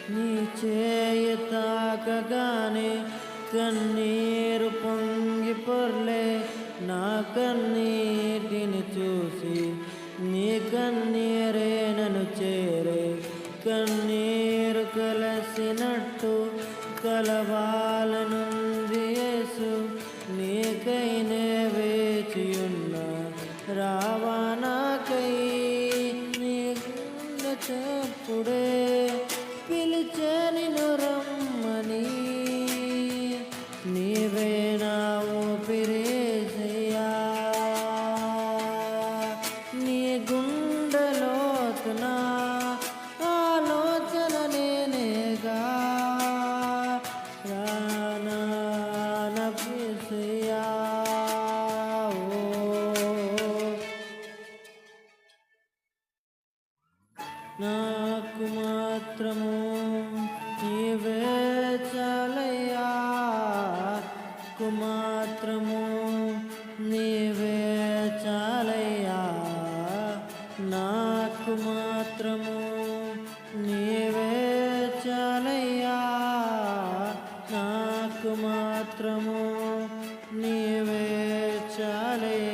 నీ చేయి తాకగానే కన్నీరు పొంగి పొర్లే. నా కన్నీటిని చూసి నీ కన్నీరే నన్ను చేరే. కన్నీరు కలసినట్టు కలవాలనుంది యేసు. నీకైనే వేచియున్నా రావా నాకై. నీ గుండె చప్పుడే పిలిచే నిన్ను రమ్మని. నీవే నా ఊపిరేసయ్యా. నీ గుండెలోతున ఆలోచన నేనేగా. రానయ్యా నాకు మాత్రము నీవే చాలయ్యా. మాత్రము నీవే చాలయ్యా. నాకు మాత్రము నీవే చాలయ్యా. నాకు మాత్రము నీవే చాలయ్యా.